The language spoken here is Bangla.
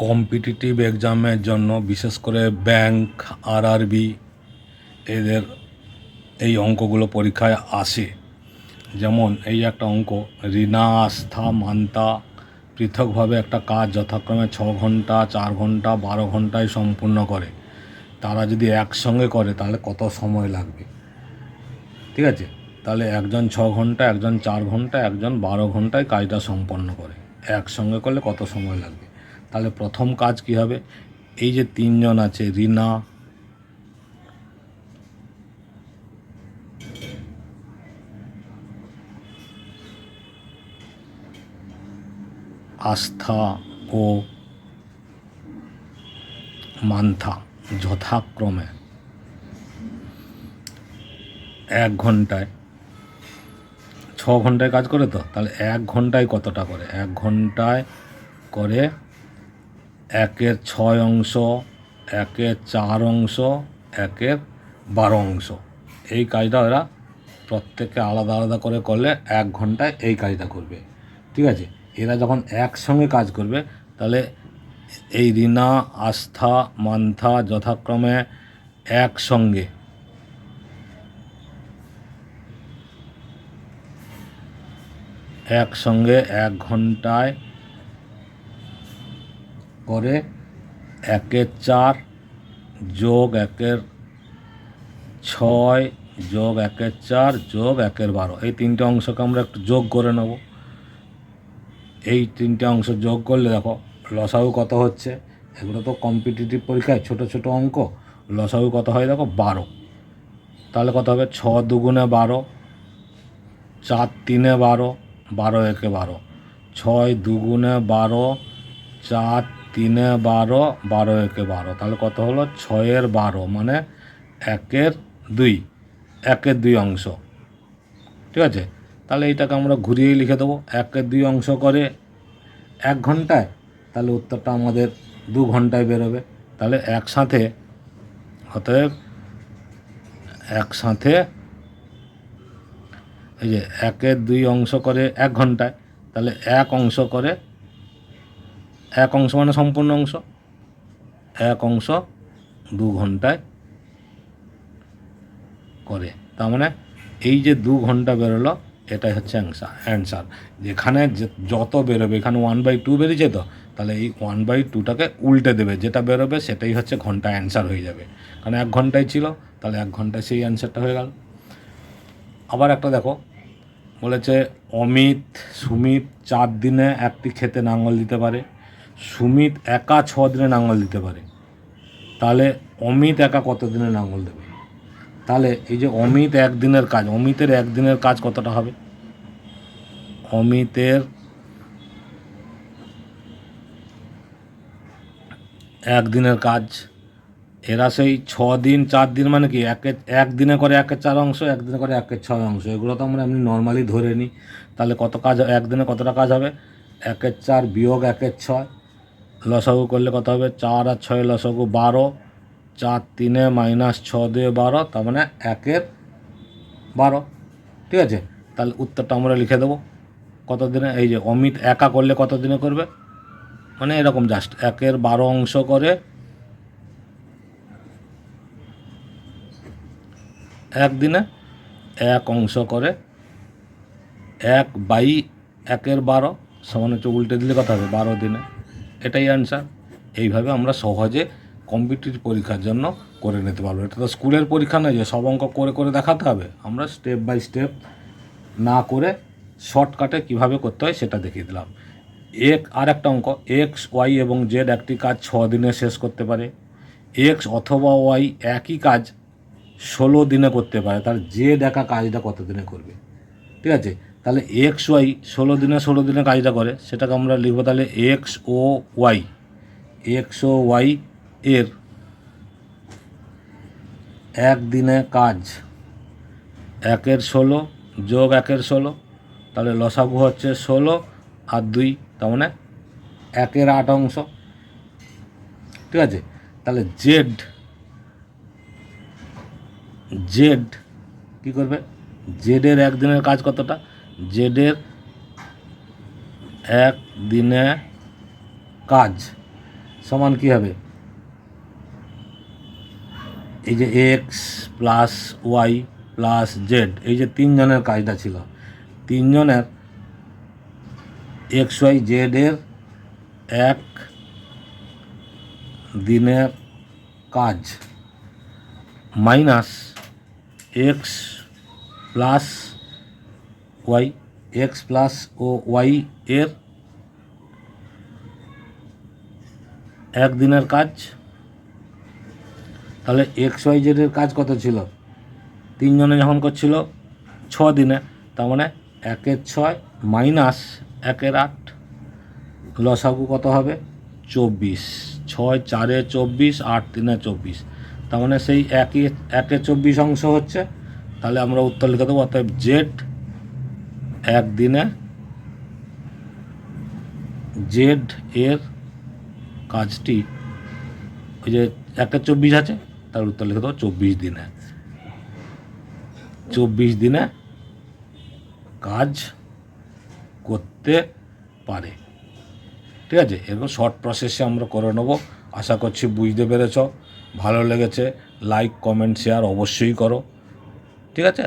কম্পিটিটিভ এক্সামের জন্য বিশেষ করে ব্যাংক, আরআরবি এদের এই অঙ্কগুলো পরীক্ষায় আসে। যেমন এই একটা অঙ্ক, রিনা, আস্থা, মান্তা পৃথকভাবে একটা কাজ যথাক্রমে 6 ঘন্টা, 4 ঘন্টা, 12 ঘন্টায় সম্পূর্ণ করে। তারা যদি একসঙ্গে করে তাহলে কত সময় লাগবে? ঠিক আছে, তাহলে একজন 6 ঘন্টা, একজন 4 ঘন্টা, একজন 12 ঘন্টায় কাজটা সম্পন্ন করে। একসঙ্গে করলে কত সময় লাগবে? তাহলে প্রথম কাজ কি হবে? এই যে তিনজন আছে, রিনা, আস্থা ও মান্থা যথাক্রমে 1 ঘন্টায় 6 ঘন্টায় কাজ করে, তো তাহলে 1 ঘন্টায় কতটা করে? 1 ঘন্টায় করে 1/6 অংশ, 1/4 অংশ, 1/12 অংশ। এই কাজটা ওরা প্রত্যেককে আলাদা আলাদা করে করলে 1 ঘন্টায় এই কাজটা করবে। ঠিক আছে, এরা যখন একসঙ্গে কাজ করবে তাহলে এই রিনা, আস্থা, মান্থা যথাক্রমে একসঙ্গে একসঙ্গে 1 ঘন্টায় করে 1/4 যোগ 1/6 যোগ 1/4 যোগ 1/12, এই তিনটে অংশকে আমরা একটু যোগ করে নেব। এই তিনটে অংশ যোগ করলে দেখো লসাগু কত হচ্ছে। এগুলো তো কম্পিটিটিভ পরীক্ষায় ছোট ছোট অঙ্ক, লসাগু কত হয় দেখো 12। তাহলে কত হবে? 6×2 = 12, 4×3 = 12, 12×1 = 12, 6×2 = 12, 4×3 = 12, 12×1 = 12। তাহলে কত হলো? 6/12, মানে 1/2, 1/2 অংশ। ঠিক আছে, তাহলে এইটাকে আমরা ঘুরিয়েই লিখে দেবো। 1/2 অংশ করে 1 ঘন্টায়, তাহলে উত্তরটা আমাদের 2 ঘন্টায় বেরোবে। তাহলে একসাথে অতএব একসাথে এই যে 1/2 অংশ করে 1 ঘন্টায়, তাহলে 1 অংশ করে 1 অংশ মানে সম্পূর্ণ অংশ, 1 অংশ 2 ঘন্টায় করে। তার মানে এই যে 2 ঘন্টা বেরোলো, এটাই হচ্ছে অ্যান্সার। যেখানে যত বেরোবে, এখানে 1/2 বেরিয়েছে, তো তাহলে এই 1/2টাকে উল্টে দেবে, যেটা বেরোবে সেটাই হচ্ছে ঘন্টা অ্যান্সার হয়ে যাবে। কারণ 1 ঘন্টায় ছিল, তাহলে 1 ঘন্টায় সেই অ্যান্সারটা হয়ে গেল। আবার একটা দেখো, বলেছে অমিত, সুমিত 4 দিনে একটি ক্ষেতে লাঙল দিতে পারে, সুমিত একা 6 দিনে লাঙল দিতে পারে। তাহলে অমিত একা কত দিনে লাঙল দেবে? তাহলে এই যে অমিত একদিনের কাজ, অমিতের একদিনের কাজ কতটা হবে? অমিতের একদিনের কাজ, এরা সেই 6 দিন 4 দিন মানে কি, একদিনে করে 1/4 অংশ, একদিনে করে 1/6 অংশ। এগুলো তো আমরা এমনি নর্মালি ধরে নিই। তাহলে কত কাজ একদিনে কতটা কাজ হবে? 1/4 বিয়োগ 1/6, লসাগু করলে কত হবে? 4 আর 6 লসাগু 12, 4×3 - 6×2 = 12, তার মানে 1/12। ঠিক আছে, তাহলে উত্তরটা আমরা লিখে দেবো কত দিনে। এই যে অমিত একা করলে কত দিনে করবে, মানে এরকম জাস্ট 1/12 অংশ করে একদিনে, 1 অংশ করে 1/1/12 সমান হচ্ছে, উল্টে দিলে কথা হবে 12 দিনে। এটাই অ্যান্সার। এইভাবে আমরা সহজে কম্পিটিটিভ পরীক্ষার জন্য করে নিতে পারবো। এটা তো স্কুলের পরীক্ষা নয় যে সব অঙ্ক করে করে দেখাতে হবে। আমরা স্টেপ বাই স্টেপ না করে শর্টকাটে কীভাবে করতে হয় সেটা দেখিয়ে দিলাম। আর একটা অঙ্ক, এক্স, ওয়াই এবং জেড একটি কাজ 6 দিনে শেষ করতে পারে। এক্স অথবা ওয়াই একই কাজ 16 দিনে করতে পারে, তার জেড একা কাজটা কত দিনে করবে? ঠিক আছে, তাহলে এক্স ওয়াই 16 দিনে কাজটা করে, সেটাকে আমরা লিখব তাহলে এক্স ও ওয়াই। এক্স ও ওয়াই এর একদিনে কাজ 1/16 যোগ 1/16, তাহলে লসাগু হচ্ছে 16 আর 2, তার মানে 1/8 অংশ। ঠিক আছে, তাহলে জেড জেড কী করবে? জেডের একদিনের কাজ কতটা? জেডের একদিনে কাজ সমান কী হবে, এই যে x plus y plus z, এই যে তিনজনের কাজটা ছিল, তিনজনের এক্স ওয়াই জেডের এক দিনের কাজ minus X plus Y, X plus ও ওয়াই এর একদিনের কাজ। তাহলে এক্স ওয়াই জেডের কাজ কত ছিল, তিনজনে যখন করছিল 6 দিনে, তার মানে 1 6 মাইনাস 1 8, লসাগু কত হবে 24, 6 4 24, 8 3 24, তার মানে সেই 1 24 অংশ হচ্ছে। তাহলে আমরা উত্তর লিখে দেবো, অর্থাৎ জেড একদিনে জেড এর কাজটি, ওই যে 1 24 আছে, তার উত্তর লিখে দেবো 24 দিনে, 24 দিনে কাজ করতে পারে। ঠিক আছে, এরকম শর্ট প্রসেসে আমরা করে নেব। আশা করছি বুঝতে পেরেছ, ভালো লেগেছে লাইক কমেন্ট শেয়ার অবশ্যই করো। ঠিক আছে।